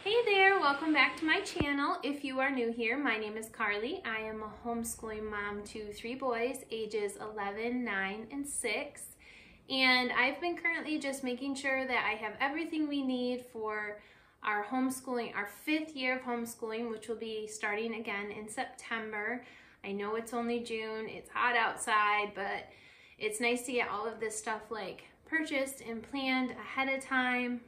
Hey there, welcome back to my channel. If you are new here, my name is Carly. I am a homeschooling mom to 3 boys, ages 11, 9, and 6. And I've been currently just making sure that I have everything we need for our homeschooling, our 5th year of homeschooling, which will be starting again in September. I know it's only June, it's hot outside, but it's nice to get all of this stuff like purchased and planned ahead of time.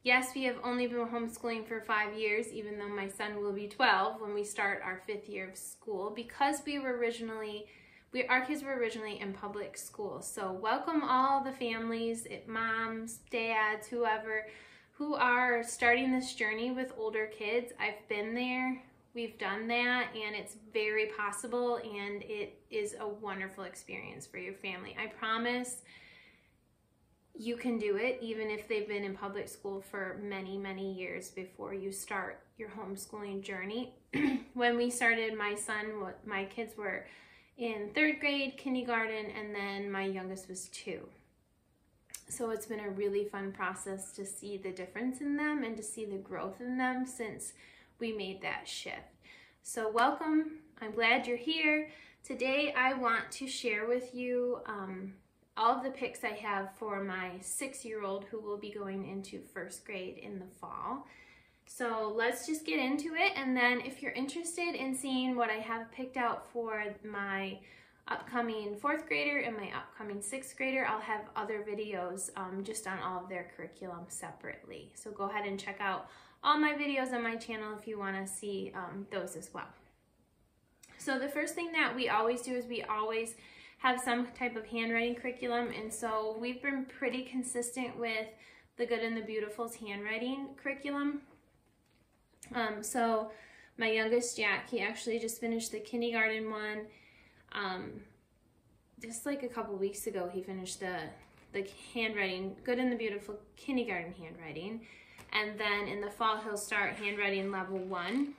Yes, we have only been homeschooling for 5 years, even though my son will be 12 when we start our 5th year of school, because our kids were originally in public school. So welcome all the families, moms, dads, whoever, who are starting this journey with older kids. I've been there, we've done that, and it's very possible, and it is a wonderful experience for your family. I promise you can do it even if they've been in public school for many, many years before you start your homeschooling journey. When we started, my kids were in 3rd grade, kindergarten, and then my youngest was 2. So it's been a really fun process to see the difference in them and to see the growth in them since we made that shift. So welcome, I'm glad you're here. Today I want to share with you all of the picks I have for my 6-year-old who will be going into 1st grade in the fall. So let's just get into it, and then if you're interested in seeing what I have picked out for my upcoming 4th grader and my upcoming 6th grader, I'll have other videos just on all of their curriculum separately. So go ahead and check out all my videos on my channel if you want to see those as well. So the first thing that we always do is we always have some type of handwriting curriculum, and so we've been pretty consistent with the Good and the Beautiful's handwriting curriculum. So my youngest, Jack, he actually just finished the kindergarten one. Just like a couple weeks ago, he finished the handwriting, Good and the Beautiful kindergarten handwriting, and then in the fall he'll start handwriting level 1.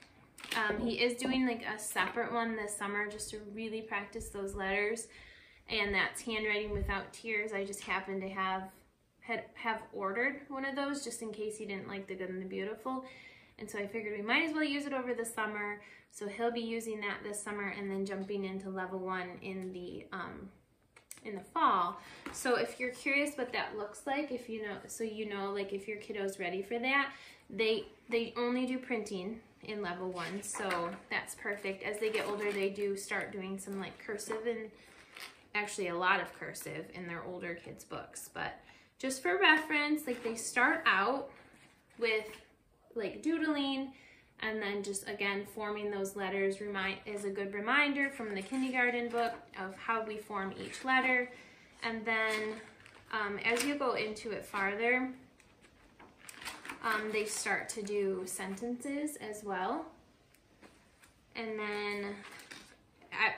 He is doing like a separate one this summer just to really practice those letters, and that's handwriting without tears. I just happened to have ordered one of those just in case he didn't like the Good and the Beautiful, and so I figured we might as well use it over the summer. So he'll be using that this summer and then jumping into level 1 in the fall. So if you're curious what that looks like, if you know, like if your kiddo's ready for that, they only do printing in level 1, so that's perfect. As they get older, they do start doing some like cursive, and actually a lot of cursive in their older kids' books. But just for reference, like they start out with like doodling, and then just again forming those letters is a good reminder from the kindergarten book of how we form each letter. And then as you go into it farther, they start to do sentences as well. And then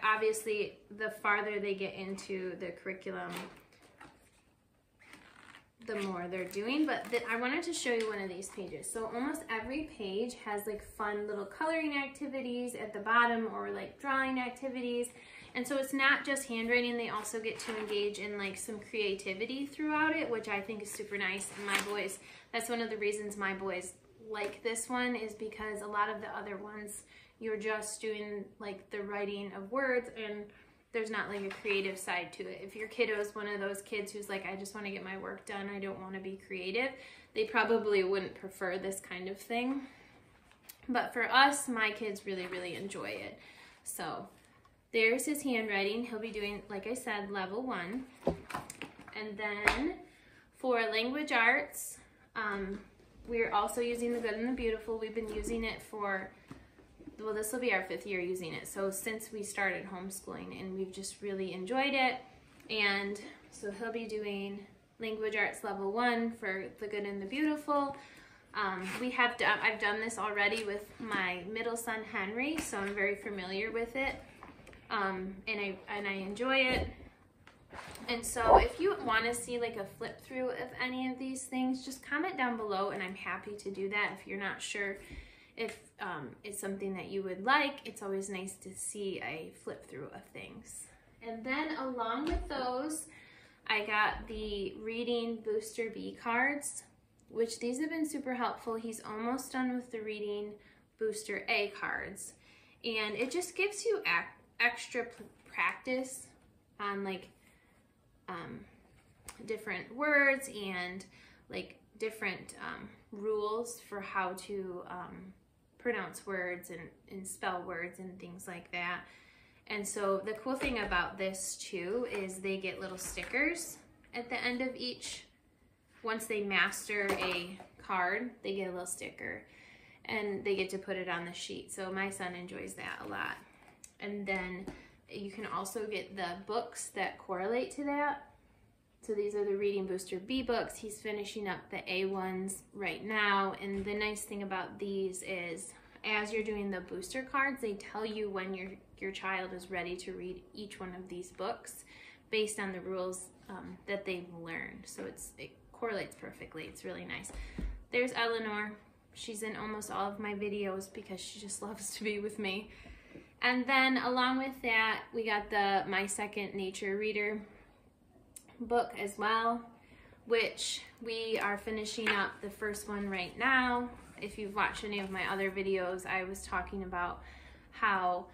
obviously the farther they get into the curriculum, the more they're doing. But I wanted to show you one of these pages. So almost every page has like fun little coloring activities at the bottom, or like drawing activities. And so it's not just handwriting, they also get to engage in like some creativity throughout it, which I think is super nice. And my boys, that's one of the reasons my boys like this one, is because a lot of the other ones, you're just doing like the writing of words and there's not like a creative side to it. If your kiddo is one of those kids who's like, I just want to get my work done, I don't want to be creative, they probably wouldn't prefer this kind of thing. But for us, my kids really, really enjoy it. So there's his handwriting. He'll be doing, like I said, level 1. And then for language arts, we're also using the Good and the Beautiful. We've been using it for, well, this will be our 5th year using it. So since we started homeschooling, and we've just really enjoyed it. And so he'll be doing language arts level 1 for the Good and the Beautiful. I've done this already with my middle son, Henry, so I'm very familiar with it. And I enjoy it. And so if you want to see like a flip through of any of these things, just comment down below and I'm happy to do that. If you're not sure if it's something that you would like, it's always nice to see a flip through of things. And then along with those, I got the Reading Booster B cards. which these have been super helpful. He's almost done with the Reading Booster A cards, and it just gives you extra practice on like different words and like different rules for how to pronounce words and spell words and things like that. And so the cool thing about this too is they get little stickers at the end of each. Once they master a card, they get a little sticker and they get to put it on the sheet. So my son enjoys that a lot. And then you can also get the books that correlate to that. So these are the Reading Booster B books. He's finishing up the A ones right now. And the nice thing about these is as you're doing the booster cards, they tell you when your child is ready to read each one of these books based on the rules that they've learned. So it correlates perfectly. It's really nice. There's Eleanor. She's in almost all of my videos because she just loves to be with me. And then along with that, we got the My Second Nature Reader book as well, which we are finishing up the first one right now. If you've watched any of my other videos, I was talking about how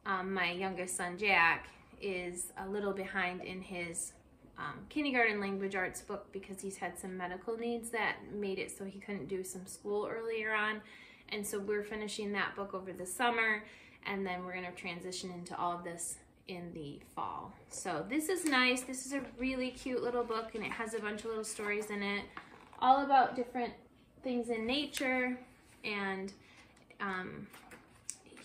my youngest son, Jack, is a little behind in his kindergarten language arts book because he's had some medical needs that made it so he couldn't do some school earlier on. And so we're finishing that book over the summer, and then we're going to transition into all of this in the fall. So this is nice. This is a really cute little book, and it has a bunch of little stories in it, all about different things in nature. And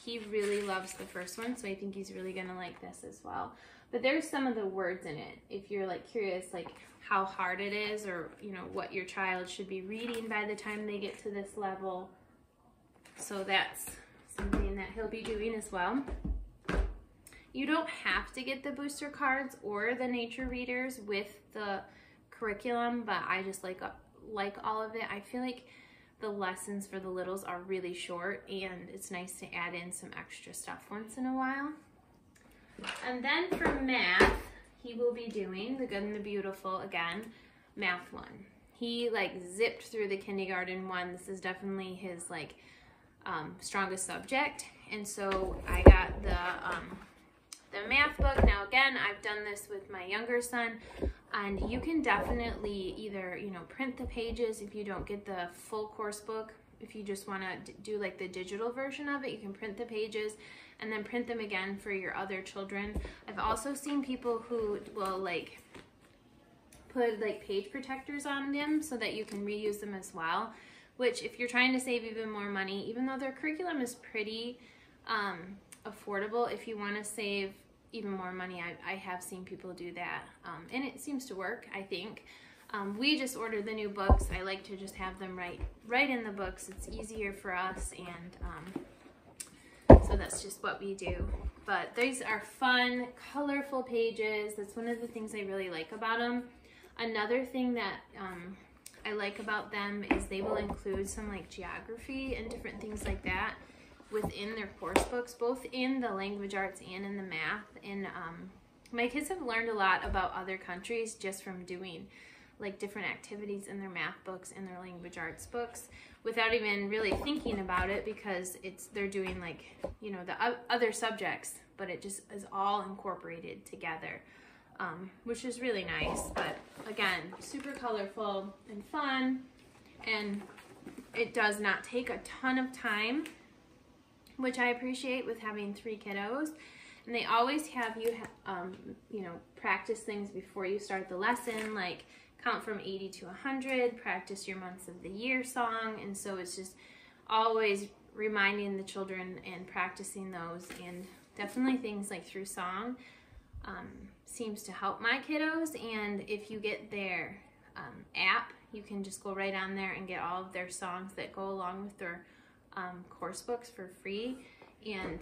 he really loves the first one, so I think he's really gonna like this as well. But there's some of the words in it, if you're like curious like how hard it is, or you know what your child should be reading by the time they get to this level. So that's something that he'll be doing as well. You don't have to get the booster cards or the nature readers with the curriculum, but I just like all of it. I feel like the lessons for the littles are really short, and it's nice to add in some extra stuff once in a while. And then for math, he will be doing The Good and the Beautiful again, Math 1. He like zipped through the kindergarten one. This is definitely his like strongest subject, and so I got the math book. Now again, I've done this with my younger son, and you can definitely either, you know, print the pages if you don't get the full course book. If you just want to do like the digital version of it, you can print the pages and then print them again for your other children. I've also seen people who will like put like page protectors on them so that you can reuse them as well, which if you're trying to save even more money, even though their curriculum is pretty affordable, if you want to save even more money, I have seen people do that, and it seems to work, I think. We just ordered the new books. I like to just have them right in the books. It's easier for us, and so that's just what we do. But these are fun, colorful pages. That's one of the things I really like about them. Another thing that I like about them is they will include some like geography and different things like that within their course books, both in the language arts and in the math. And my kids have learned a lot about other countries just from doing like different activities in their math books and their language arts books without even really thinking about it, because they're doing like, you know, the other subjects, but it just is all incorporated together, which is really nice. But again, super colorful and fun, and it does not take a ton of time, which I appreciate with having 3 kiddos. And they always have you, you know, practice things before you start the lesson, like count from 80 to 100, practice your months of the year song. And so it's just always reminding the children and practicing those. And definitely things like through song seems to help my kiddos. And if you get their app, you can just go right on there and get all of their songs that go along with their course books for free, and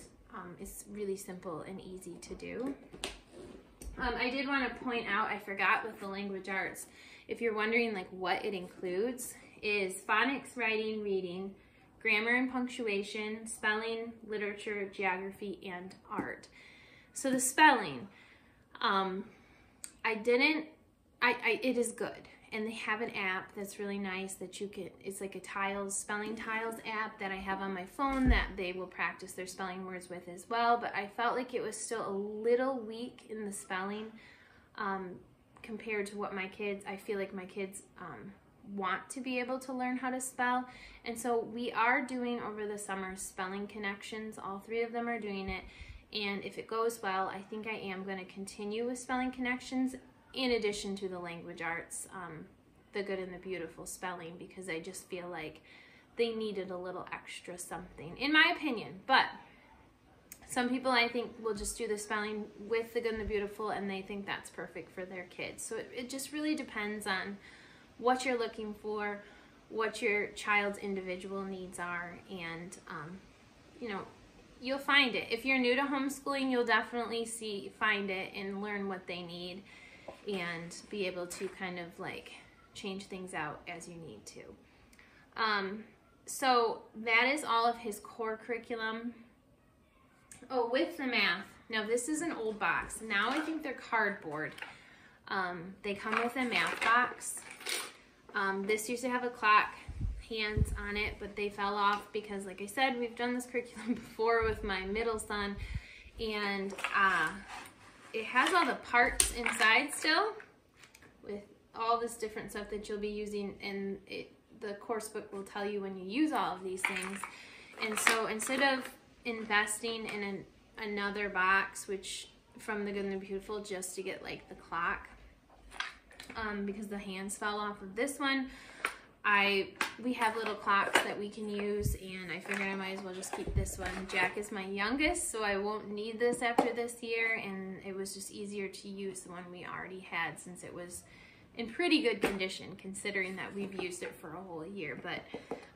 it's really simple and easy to do. I did want to point out, I forgot with the language arts, if you're wondering like what it includes, is phonics, writing, reading, grammar and punctuation, spelling, literature, geography, and art. So the spelling, it is good. And they have an app that's really nice that you can, it's like a spelling tiles app that I have on my phone that they will practice their spelling words with as well. But I felt like it was still a little weak in the spelling compared to what my kids, I feel like my kids want to be able to learn how to spell. And so we are doing over the summer spelling connections. All three of them are doing it. And if it goes well, I think I am going to continue with spelling connections in addition to the language arts, the good and the beautiful spelling, because I just feel like they needed a little extra something, in my opinion. But some people, I think, will just do the spelling with the good and the beautiful, and they think that's perfect for their kids. So it just really depends on what you're looking for, what your child's individual needs are, and you know, you'll find it. If you're new to homeschooling, you'll definitely find it and learn what they need and be able to kind of like change things out as you need to. So that is all of his core curriculum. Oh, with the math. Now this is an old box. Now I think they're cardboard. They come with a math box. This used to have a clock hands on it, but they fell off because, like I said, we've done this curriculum before with my middle son, and it has all the parts inside still with all this different stuff that you'll be using, and the course book will tell you when you use all of these things. And so instead of investing in another box, which from the Good and the Beautiful, just to get like the clock, because the hands fell off of this one, we have little clocks that we can use, and I figured I might as well just keep this one. Jack is my youngest, so I won't need this after this year, and it was just easier to use the one we already had since it was in pretty good condition, considering that we've used it for a whole year. But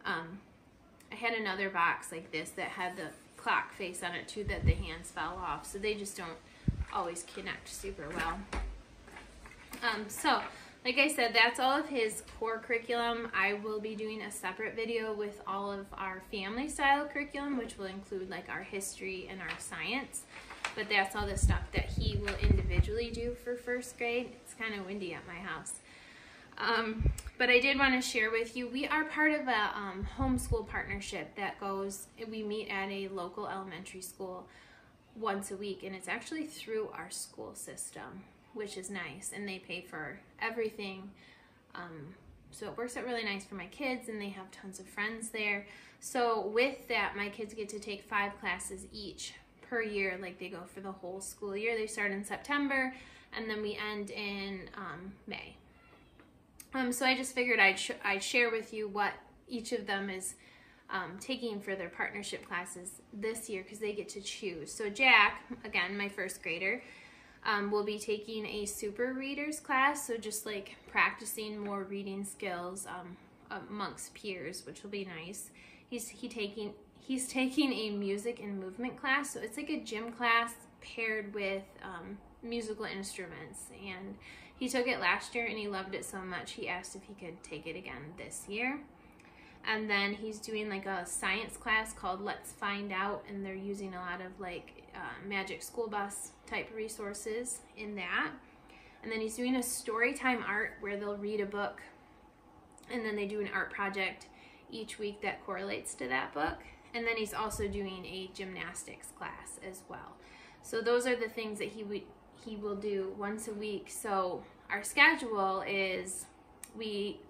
I had another box like this that had the clock face on it too, that the hands fell off, so they just don't always connect super well. So like I said, that's all of his core curriculum. I will be doing a separate video with all of our family style curriculum, which will include like our history and our science. But that's all the stuff that he will individually do for first grade. It's kind of windy at my house. But I did want to share with you, we are part of a homeschool partnership that goes, we meet at a local elementary school once a week, and it's actually through our school system, which is nice, and they pay for everything. So it works out really nice for my kids, and they have tons of friends there. So with that, my kids get to take 5 classes each per year, like they go for the whole school year. They start in September, and then we end in May. So I just figured I'd share with you what each of them is taking for their partnership classes this year, because they get to choose. So Jack, again, my first grader, will be taking a super readers class, so just like practicing more reading skills amongst peers, which will be nice. He's taking a music and movement class, so it's like a gym class paired with musical instruments, and he took it last year and he loved it so much he asked if he could take it again this year. And then he's doing like a science class called Let's Find Out, and they're using a lot of like Magic School Bus type resources in that. And then he's doing a story time art where they'll read a book and then they do an art project each week that correlates to that book. And then he's also doing a gymnastics class as well. So those are the things that he will do once a week. So our schedule is we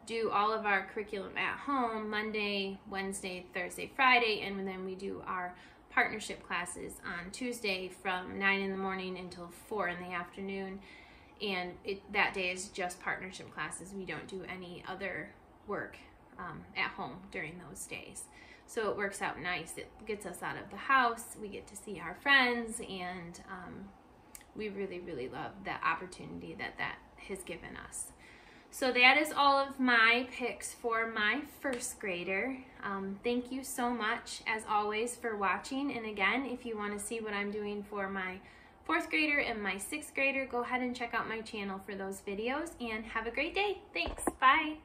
do all of our curriculum at home Monday, Wednesday, Thursday, Friday, and then we do our partnership classes on Tuesday from 9 in the morning until 4 in the afternoon. And that day is just partnership classes. We don't do any other work at home during those days. So it works out nice. It gets us out of the house. We get to see our friends, and we really, really love the opportunity that has given us. So that is all of my picks for my first grader. Thank you so much, as always, for watching. And again, if you want to see what I'm doing for my 4th grader and my 6th grader, go ahead and check out my channel for those videos, and have a great day. Thanks. Bye.